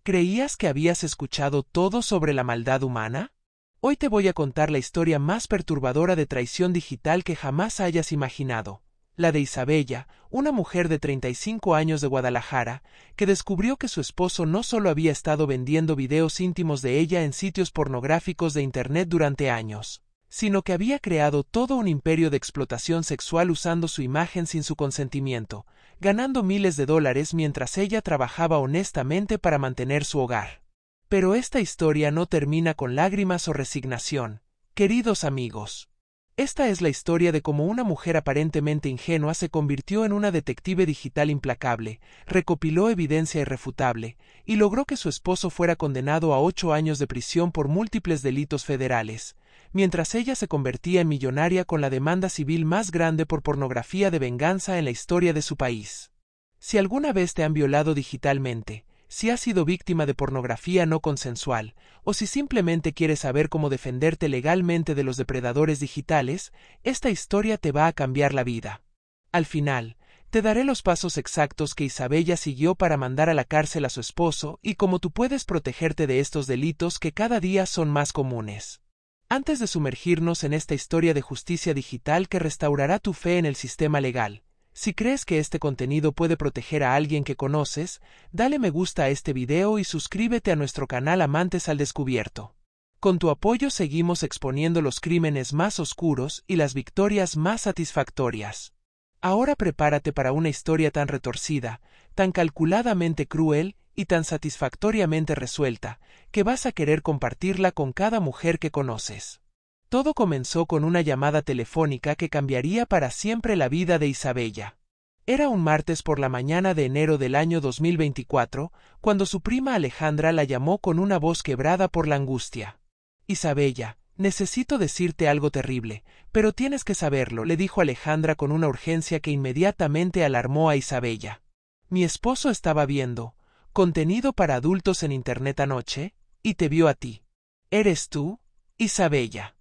¿Creías que habías escuchado todo sobre la maldad humana? Hoy te voy a contar la historia más perturbadora de traición digital que jamás hayas imaginado, la de Isabella, una mujer de 35 años de Guadalajara, que descubrió que su esposo no solo había estado vendiendo videos íntimos de ella en sitios pornográficos de Internet durante años, sino que había creado todo un imperio de explotación sexual usando su imagen sin su consentimiento, ganando miles de dólares mientras ella trabajaba honestamente para mantener su hogar. Pero esta historia no termina con lágrimas o resignación, queridos amigos. Esta es la historia de cómo una mujer aparentemente ingenua se convirtió en una detective digital implacable, recopiló evidencia irrefutable, y logró que su esposo fuera condenado a 8 años de prisión por múltiples delitos federales, mientras ella se convertía en millonaria con la demanda civil más grande por pornografía de venganza en la historia de su país. Si alguna vez te han violado digitalmente, si has sido víctima de pornografía no consensual, o si simplemente quieres saber cómo defenderte legalmente de los depredadores digitales, esta historia te va a cambiar la vida. Al final, te daré los pasos exactos que Isabella siguió para mandar a la cárcel a su esposo y cómo tú puedes protegerte de estos delitos que cada día son más comunes. Antes de sumergirnos en esta historia de justicia digital que restaurará tu fe en el sistema legal, si crees que este contenido puede proteger a alguien que conoces, dale me gusta a este video y suscríbete a nuestro canal Amantes al Descubierto. Con tu apoyo seguimos exponiendo los crímenes más oscuros y las victorias más satisfactorias. Ahora prepárate para una historia tan retorcida, tan calculadamente cruel y tan satisfactoriamente resuelta, que vas a querer compartirla con cada mujer que conoces. Todo comenzó con una llamada telefónica que cambiaría para siempre la vida de Isabella. Era un martes por la mañana de enero del año 2024, cuando su prima Alejandra la llamó con una voz quebrada por la angustia. «Isabella, necesito decirte algo terrible, pero tienes que saberlo», le dijo Alejandra con una urgencia que inmediatamente alarmó a Isabella. «Mi esposo estaba viendo contenido para adultos en Internet anoche, y te vio a ti. ¿Eres tú, Isabella?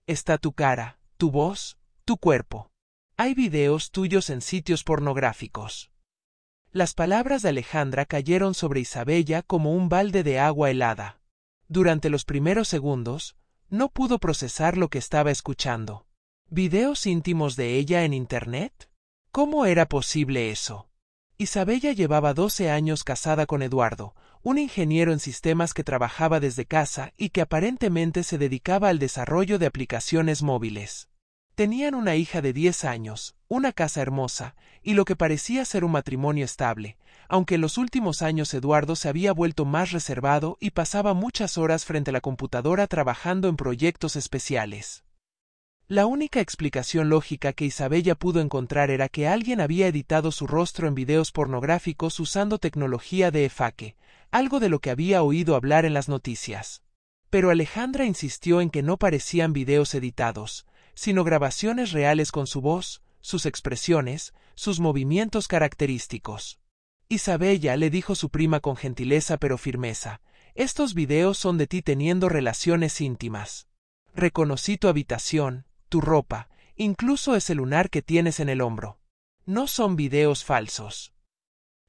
Está tu cara, tu voz, tu cuerpo. Hay videos tuyos en sitios pornográficos». Las palabras de Alejandra cayeron sobre Isabella como un balde de agua helada. Durante los primeros segundos, no pudo procesar lo que estaba escuchando. ¿Videos íntimos de ella en Internet? ¿Cómo era posible eso? Isabella llevaba 12 años casada con Eduardo, un ingeniero en sistemas que trabajaba desde casa y que aparentemente se dedicaba al desarrollo de aplicaciones móviles. Tenían una hija de 10 años, una casa hermosa, y lo que parecía ser un matrimonio estable, aunque en los últimos años Eduardo se había vuelto más reservado y pasaba muchas horas frente a la computadora trabajando en proyectos especiales. La única explicación lógica que Isabella pudo encontrar era que alguien había editado su rostro en videos pornográficos usando tecnología de efaque, algo de lo que había oído hablar en las noticias. Pero Alejandra insistió en que no parecían videos editados, sino grabaciones reales con su voz, sus expresiones, sus movimientos característicos. «Isabella», le dijo su prima con gentileza pero firmeza, «estos videos son de ti teniendo relaciones íntimas. Reconocí tu habitación, tu ropa, incluso ese lunar que tienes en el hombro. No son videos falsos».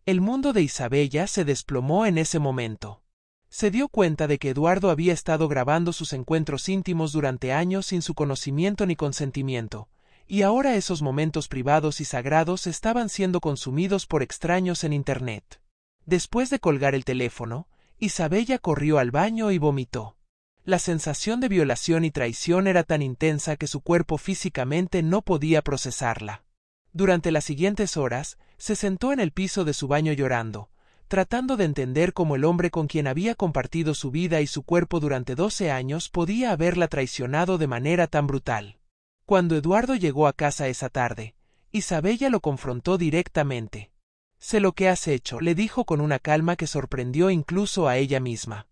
El mundo de Isabella se desplomó en ese momento. Se dio cuenta de que Eduardo había estado grabando sus encuentros íntimos durante años sin su conocimiento ni consentimiento, y ahora esos momentos privados y sagrados estaban siendo consumidos por extraños en Internet. Después de colgar el teléfono, Isabella corrió al baño y vomitó. La sensación de violación y traición era tan intensa que su cuerpo físicamente no podía procesarla. Durante las siguientes horas, se sentó en el piso de su baño llorando, tratando de entender cómo el hombre con quien había compartido su vida y su cuerpo durante 12 años podía haberla traicionado de manera tan brutal. Cuando Eduardo llegó a casa esa tarde, Isabella lo confrontó directamente. «Sé lo que has hecho», le dijo con una calma que sorprendió incluso a ella misma.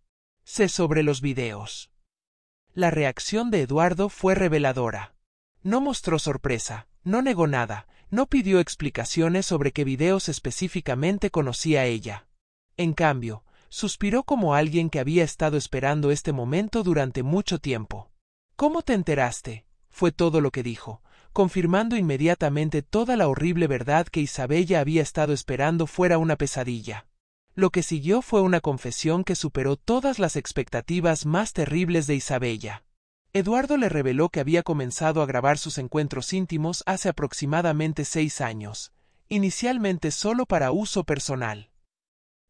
«Sé sobre los videos». La reacción de Eduardo fue reveladora. No mostró sorpresa, no negó nada, no pidió explicaciones sobre qué videos específicamente conocía ella. En cambio, suspiró como alguien que había estado esperando este momento durante mucho tiempo. «¿Cómo te enteraste?», fue todo lo que dijo, confirmando inmediatamente toda la horrible verdad que Isabella había estado esperando fuera una pesadilla. Lo que siguió fue una confesión que superó todas las expectativas más terribles de Isabella. Eduardo le reveló que había comenzado a grabar sus encuentros íntimos hace aproximadamente 6 años, inicialmente solo para uso personal.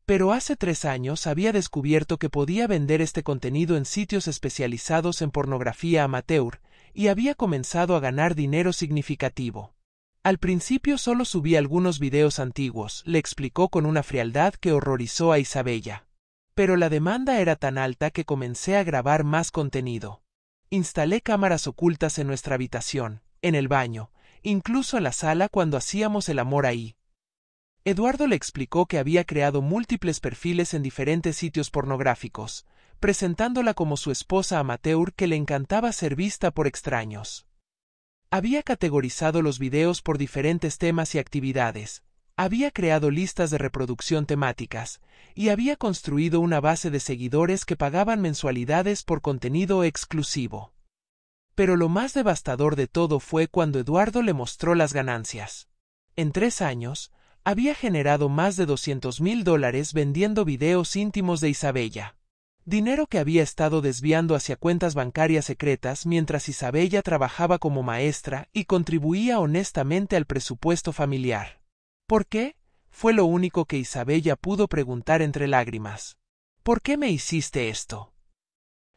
Pero hace 3 años había descubierto que podía vender este contenido en sitios especializados en pornografía amateur, y había comenzado a ganar dinero significativo. Al principio solo subí algunos videos antiguos, le explicó con una frialdad que horrorizó a Isabella. Pero la demanda era tan alta que comencé a grabar más contenido. Instalé cámaras ocultas en nuestra habitación, en el baño, incluso en la sala cuando hacíamos el amor ahí. Eduardo le explicó que había creado múltiples perfiles en diferentes sitios pornográficos, presentándola como su esposa amateur que le encantaba ser vista por extraños. Había categorizado los videos por diferentes temas y actividades, había creado listas de reproducción temáticas, y había construido una base de seguidores que pagaban mensualidades por contenido exclusivo. Pero lo más devastador de todo fue cuando Eduardo le mostró las ganancias. En 3 años, había generado más de $200,000 vendiendo videos íntimos de Isabella. Dinero que había estado desviando hacia cuentas bancarias secretas mientras Isabella trabajaba como maestra y contribuía honestamente al presupuesto familiar. ¿Por qué? Fue lo único que Isabella pudo preguntar entre lágrimas. ¿Por qué me hiciste esto?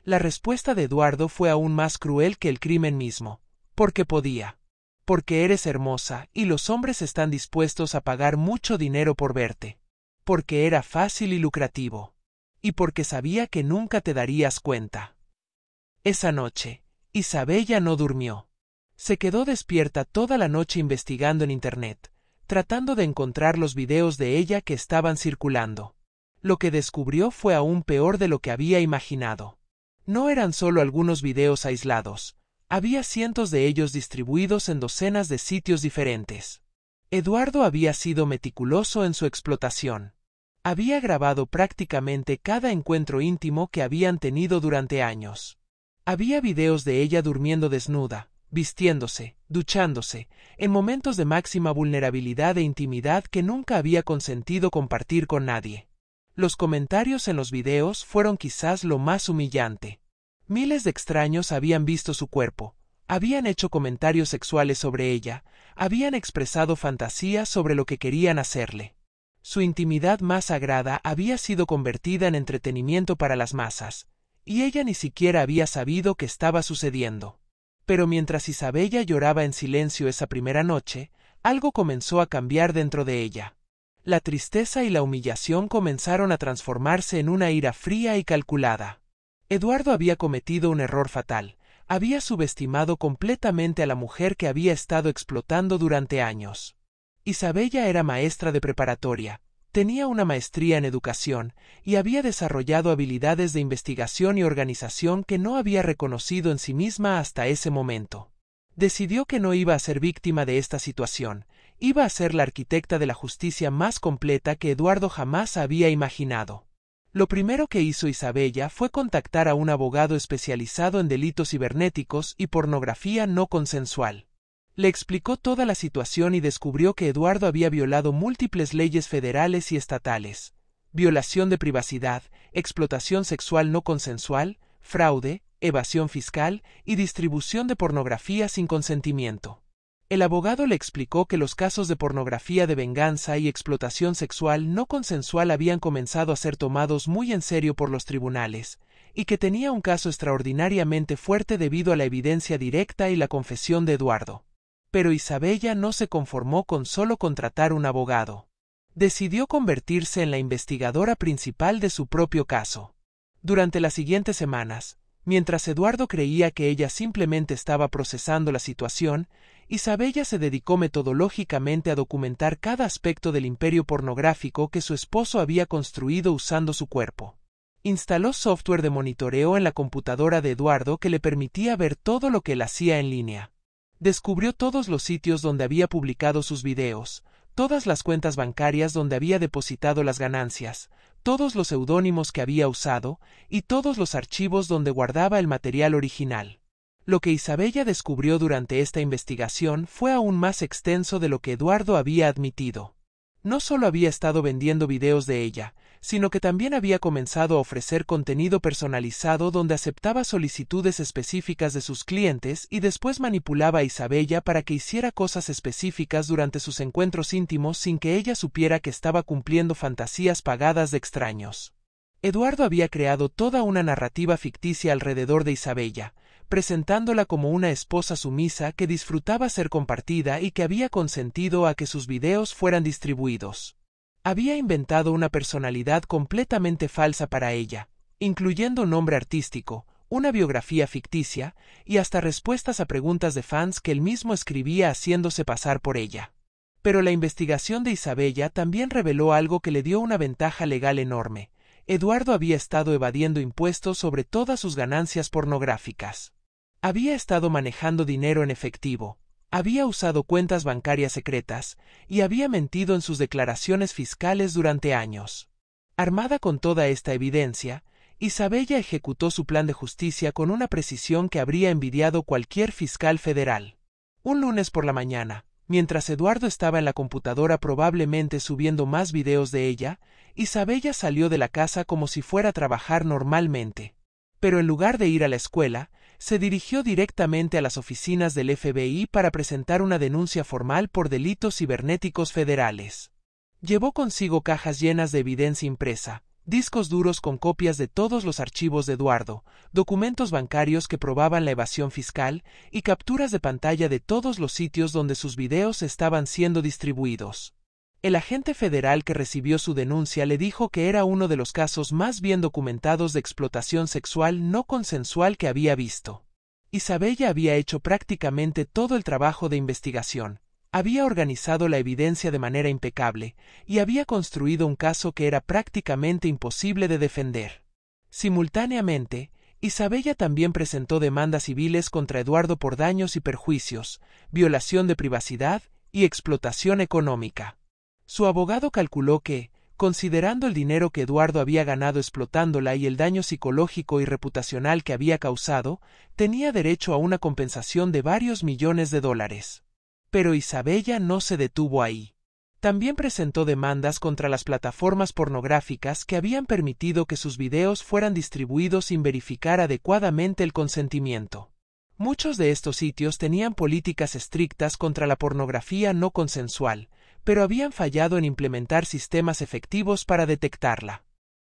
La respuesta de Eduardo fue aún más cruel que el crimen mismo. Porque podía. Porque eres hermosa y los hombres están dispuestos a pagar mucho dinero por verte. Porque era fácil y lucrativo. Y porque sabía que nunca te darías cuenta. Esa noche, Isabella no durmió. Se quedó despierta toda la noche investigando en Internet, tratando de encontrar los videos de ella que estaban circulando. Lo que descubrió fue aún peor de lo que había imaginado. No eran solo algunos videos aislados, había cientos de ellos distribuidos en docenas de sitios diferentes. Eduardo había sido meticuloso en su explotación. Había grabado prácticamente cada encuentro íntimo que habían tenido durante años. Había videos de ella durmiendo desnuda, vistiéndose, duchándose, en momentos de máxima vulnerabilidad e intimidad que nunca había consentido compartir con nadie. Los comentarios en los videos fueron quizás lo más humillante. Miles de extraños habían visto su cuerpo, habían hecho comentarios sexuales sobre ella, habían expresado fantasías sobre lo que querían hacerle. Su intimidad más sagrada había sido convertida en entretenimiento para las masas, y ella ni siquiera había sabido qué estaba sucediendo. Pero mientras Isabella lloraba en silencio esa primera noche, algo comenzó a cambiar dentro de ella. La tristeza y la humillación comenzaron a transformarse en una ira fría y calculada. Eduardo había cometido un error fatal, había subestimado completamente a la mujer que había estado explotando durante años. Isabella era maestra de preparatoria, tenía una maestría en educación y había desarrollado habilidades de investigación y organización que no había reconocido en sí misma hasta ese momento. Decidió que no iba a ser víctima de esta situación, iba a ser la arquitecta de la justicia más completa que Eduardo jamás había imaginado. Lo primero que hizo Isabella fue contactar a un abogado especializado en delitos cibernéticos y pornografía no consensual. Le explicó toda la situación y descubrió que Eduardo había violado múltiples leyes federales y estatales: violación de privacidad, explotación sexual no consensual, fraude, evasión fiscal y distribución de pornografía sin consentimiento. El abogado le explicó que los casos de pornografía de venganza y explotación sexual no consensual habían comenzado a ser tomados muy en serio por los tribunales, y que tenía un caso extraordinariamente fuerte debido a la evidencia directa y la confesión de Eduardo. Pero Isabella no se conformó con solo contratar un abogado. Decidió convertirse en la investigadora principal de su propio caso. Durante las siguientes semanas, mientras Eduardo creía que ella simplemente estaba procesando la situación, Isabella se dedicó metodológicamente a documentar cada aspecto del imperio pornográfico que su esposo había construido usando su cuerpo. Instaló software de monitoreo en la computadora de Eduardo que le permitía ver todo lo que él hacía en línea. Descubrió todos los sitios donde había publicado sus videos, todas las cuentas bancarias donde había depositado las ganancias, todos los seudónimos que había usado y todos los archivos donde guardaba el material original. Lo que Isabella descubrió durante esta investigación fue aún más extenso de lo que Eduardo había admitido. No solo había estado vendiendo videos de ella, sino que también había comenzado a ofrecer contenido personalizado donde aceptaba solicitudes específicas de sus clientes y después manipulaba a Isabella para que hiciera cosas específicas durante sus encuentros íntimos sin que ella supiera que estaba cumpliendo fantasías pagadas de extraños. Eduardo había creado toda una narrativa ficticia alrededor de Isabella, presentándola como una esposa sumisa que disfrutaba ser compartida y que había consentido a que sus videos fueran distribuidos. Había inventado una personalidad completamente falsa para ella, incluyendo un nombre artístico, una biografía ficticia y hasta respuestas a preguntas de fans que él mismo escribía haciéndose pasar por ella. Pero la investigación de Isabella también reveló algo que le dio una ventaja legal enorme. Eduardo había estado evadiendo impuestos sobre todas sus ganancias pornográficas. Había estado manejando dinero en efectivo, había usado cuentas bancarias secretas y había mentido en sus declaraciones fiscales durante años. Armada con toda esta evidencia, Isabella ejecutó su plan de justicia con una precisión que habría envidiado cualquier fiscal federal. Un lunes por la mañana, mientras Eduardo estaba en la computadora probablemente subiendo más videos de ella, Isabella salió de la casa como si fuera a trabajar normalmente. Pero en lugar de ir a la escuela, se dirigió directamente a las oficinas del FBI para presentar una denuncia formal por delitos cibernéticos federales. Llevó consigo cajas llenas de evidencia impresa, discos duros con copias de todos los archivos de Eduardo, documentos bancarios que probaban la evasión fiscal y capturas de pantalla de todos los sitios donde sus videos estaban siendo distribuidos. El agente federal que recibió su denuncia le dijo que era uno de los casos más bien documentados de explotación sexual no consensual que había visto. Isabella había hecho prácticamente todo el trabajo de investigación, había organizado la evidencia de manera impecable y había construido un caso que era prácticamente imposible de defender. Simultáneamente, Isabella también presentó demandas civiles contra Eduardo por daños y perjuicios, violación de privacidad y explotación económica. Su abogado calculó que, considerando el dinero que Eduardo había ganado explotándola y el daño psicológico y reputacional que había causado, tenía derecho a una compensación de varios millones de dólares. Pero Isabella no se detuvo ahí. También presentó demandas contra las plataformas pornográficas que habían permitido que sus videos fueran distribuidos sin verificar adecuadamente el consentimiento. Muchos de estos sitios tenían políticas estrictas contra la pornografía no consensual, pero habían fallado en implementar sistemas efectivos para detectarla.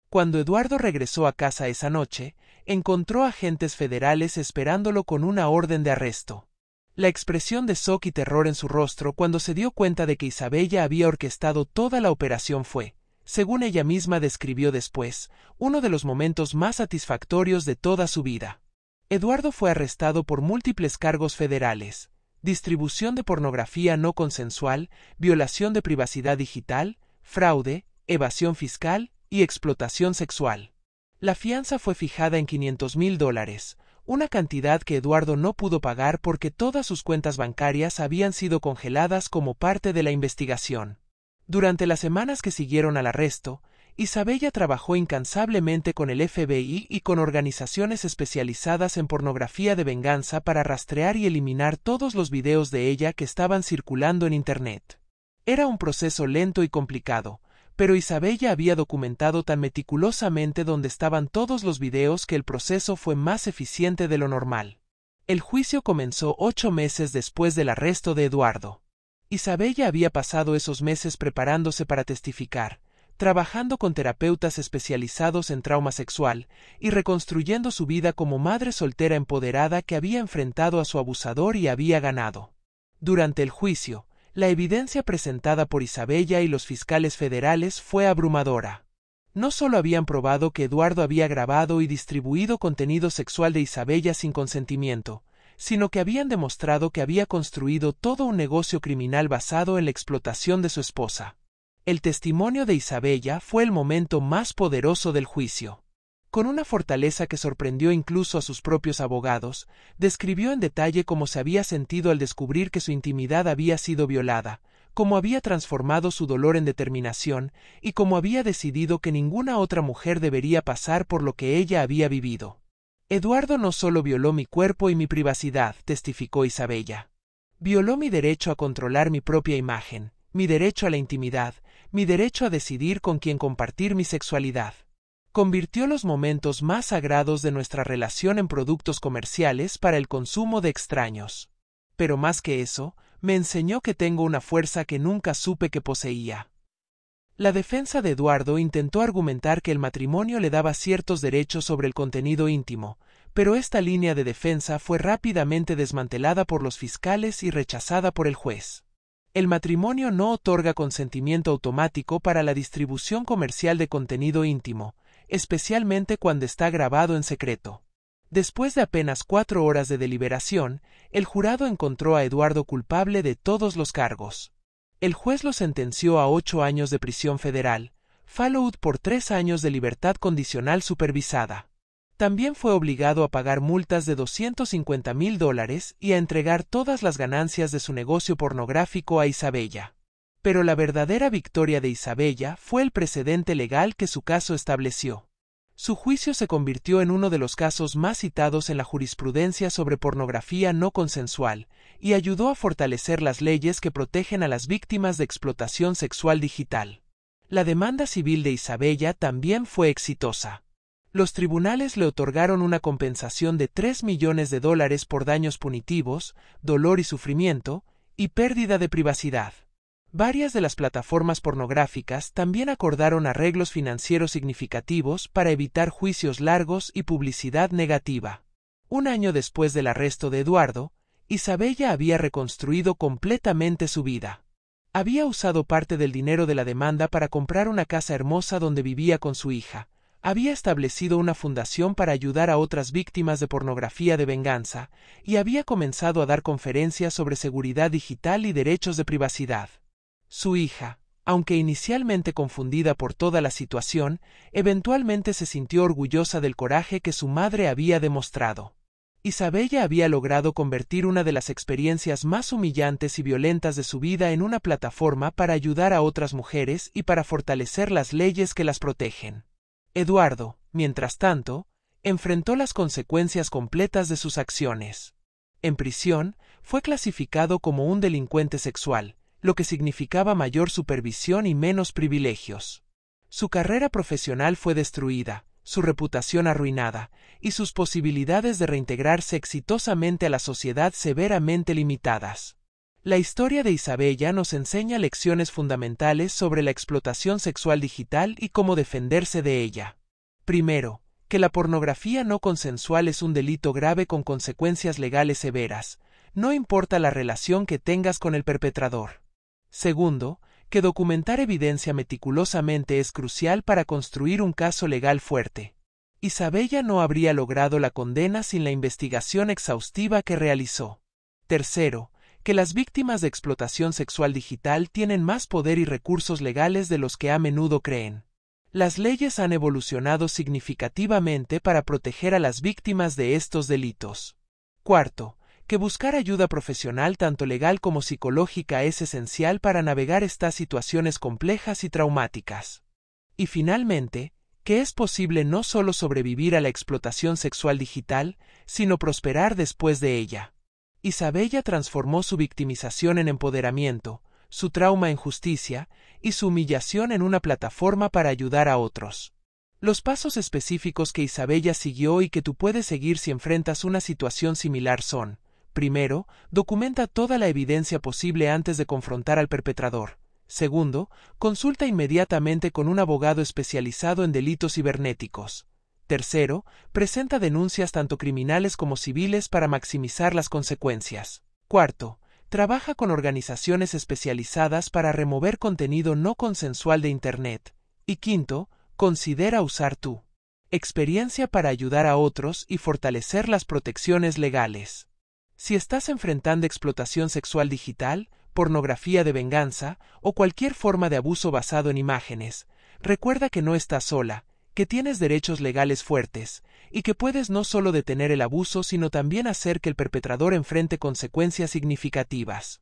Cuando Eduardo regresó a casa esa noche, encontró agentes federales esperándolo con una orden de arresto. La expresión de shock y terror en su rostro cuando se dio cuenta de que Isabella había orquestado toda la operación fue, según ella misma describió después, uno de los momentos más satisfactorios de toda su vida. Eduardo fue arrestado por múltiples cargos federales: distribución de pornografía no consensual, violación de privacidad digital, fraude, evasión fiscal y explotación sexual. La fianza fue fijada en $500,000, una cantidad que Eduardo no pudo pagar porque todas sus cuentas bancarias habían sido congeladas como parte de la investigación. Durante las semanas que siguieron al arresto, Isabella trabajó incansablemente con el FBI y con organizaciones especializadas en pornografía de venganza para rastrear y eliminar todos los videos de ella que estaban circulando en Internet. Era un proceso lento y complicado, pero Isabella había documentado tan meticulosamente dónde estaban todos los videos que el proceso fue más eficiente de lo normal. El juicio comenzó 8 meses después del arresto de Eduardo. Isabella había pasado esos meses preparándose para testificar, trabajando con terapeutas especializados en trauma sexual y reconstruyendo su vida como madre soltera empoderada que había enfrentado a su abusador y había ganado. Durante el juicio, la evidencia presentada por Isabella y los fiscales federales fue abrumadora. No solo habían probado que Eduardo había grabado y distribuido contenido sexual de Isabella sin consentimiento, sino que habían demostrado que había construido todo un negocio criminal basado en la explotación de su esposa. El testimonio de Isabella fue el momento más poderoso del juicio. Con una fortaleza que sorprendió incluso a sus propios abogados, describió en detalle cómo se había sentido al descubrir que su intimidad había sido violada, cómo había transformado su dolor en determinación y cómo había decidido que ninguna otra mujer debería pasar por lo que ella había vivido. Eduardo no solo violó mi cuerpo y mi privacidad, testificó Isabella. Violó mi derecho a controlar mi propia imagen, mi derecho a la intimidad, mi derecho a decidir con quién compartir mi sexualidad. Convirtió los momentos más sagrados de nuestra relación en productos comerciales para el consumo de extraños. Pero más que eso, me enseñó que tengo una fuerza que nunca supe que poseía. La defensa de Eduardo intentó argumentar que el matrimonio le daba ciertos derechos sobre el contenido íntimo, pero esta línea de defensa fue rápidamente desmantelada por los fiscales y rechazada por el juez. El matrimonio no otorga consentimiento automático para la distribución comercial de contenido íntimo, especialmente cuando está grabado en secreto. Después de apenas 4 horas de deliberación, el jurado encontró a Eduardo culpable de todos los cargos. El juez lo sentenció a 8 años de prisión federal, followed por 3 años de libertad condicional supervisada. También fue obligado a pagar multas de $250,000 y a entregar todas las ganancias de su negocio pornográfico a Isabella. Pero la verdadera victoria de Isabella fue el precedente legal que su caso estableció. Su juicio se convirtió en uno de los casos más citados en la jurisprudencia sobre pornografía no consensual, y ayudó a fortalecer las leyes que protegen a las víctimas de explotación sexual digital. La demanda civil de Isabella también fue exitosa. Los tribunales le otorgaron una compensación de $3 millones por daños punitivos, dolor y sufrimiento, y pérdida de privacidad. Varias de las plataformas pornográficas también acordaron arreglos financieros significativos para evitar juicios largos y publicidad negativa. Un año después del arresto de Eduardo, Isabella había reconstruido completamente su vida. Había usado parte del dinero de la demanda para comprar una casa hermosa donde vivía con su hija. Había establecido una fundación para ayudar a otras víctimas de pornografía de venganza, y había comenzado a dar conferencias sobre seguridad digital y derechos de privacidad. Su hija, aunque inicialmente confundida por toda la situación, eventualmente se sintió orgullosa del coraje que su madre había demostrado. Isabella había logrado convertir una de las experiencias más humillantes y violentas de su vida en una plataforma para ayudar a otras mujeres y para fortalecer las leyes que las protegen. Eduardo, mientras tanto, enfrentó las consecuencias completas de sus acciones. En prisión, fue clasificado como un delincuente sexual, lo que significaba mayor supervisión y menos privilegios. Su carrera profesional fue destruida, su reputación arruinada, y sus posibilidades de reintegrarse exitosamente a la sociedad severamente limitadas. La historia de Isabella nos enseña lecciones fundamentales sobre la explotación sexual digital y cómo defenderse de ella. Primero, que la pornografía no consensual es un delito grave con consecuencias legales severas, no importa la relación que tengas con el perpetrador. Segundo, que documentar evidencia meticulosamente es crucial para construir un caso legal fuerte. Isabella no habría logrado la condena sin la investigación exhaustiva que realizó. Tercero, que las víctimas de explotación sexual digital tienen más poder y recursos legales de los que a menudo creen. Las leyes han evolucionado significativamente para proteger a las víctimas de estos delitos. Cuarto, que buscar ayuda profesional tanto legal como psicológica es esencial para navegar estas situaciones complejas y traumáticas. Y finalmente, que es posible no solo sobrevivir a la explotación sexual digital, sino prosperar después de ella. Isabella transformó su victimización en empoderamiento, su trauma en justicia, y su humillación en una plataforma para ayudar a otros. Los pasos específicos que Isabella siguió y que tú puedes seguir si enfrentas una situación similar son: primero, documenta toda la evidencia posible antes de confrontar al perpetrador. Segundo, consulta inmediatamente con un abogado especializado en delitos cibernéticos. Tercero, presenta denuncias tanto criminales como civiles para maximizar las consecuencias. Cuarto, trabaja con organizaciones especializadas para remover contenido no consensual de Internet. Y quinto, considera usar tu experiencia para ayudar a otros y fortalecer las protecciones legales. Si estás enfrentando explotación sexual digital, pornografía de venganza o cualquier forma de abuso basado en imágenes, recuerda que no estás sola, que tienes derechos legales fuertes, y que puedes no solo detener el abuso sino también hacer que el perpetrador enfrente consecuencias significativas.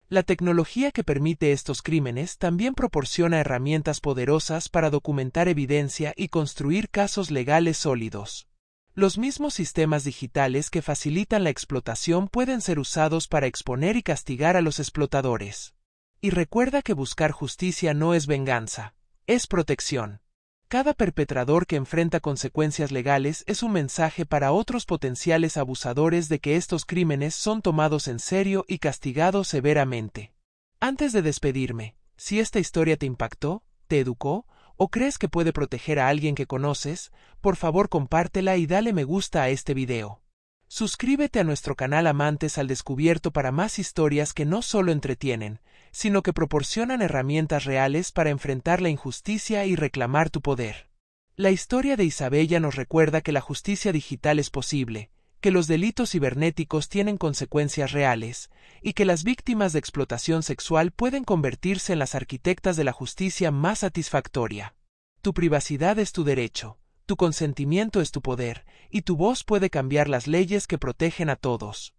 La tecnología que permite estos crímenes también proporciona herramientas poderosas para documentar evidencia y construir casos legales sólidos. Los mismos sistemas digitales que facilitan la explotación pueden ser usados para exponer y castigar a los explotadores. Y recuerda que buscar justicia no es venganza, es protección. Cada perpetrador que enfrenta consecuencias legales es un mensaje para otros potenciales abusadores de que estos crímenes son tomados en serio y castigados severamente. Antes de despedirme, si esta historia te impactó, te educó, o crees que puede proteger a alguien que conoces, por favor compártela y dale me gusta a este video. Suscríbete a nuestro canal Amantes al Descubierto para más historias que no solo entretienen, sino que proporcionan herramientas reales para enfrentar la injusticia y reclamar tu poder. La historia de Isabella nos recuerda que la justicia digital es posible, que los delitos cibernéticos tienen consecuencias reales, y que las víctimas de explotación sexual pueden convertirse en las arquitectas de la justicia más satisfactoria. Tu privacidad es tu derecho, tu consentimiento es tu poder, y tu voz puede cambiar las leyes que protegen a todos.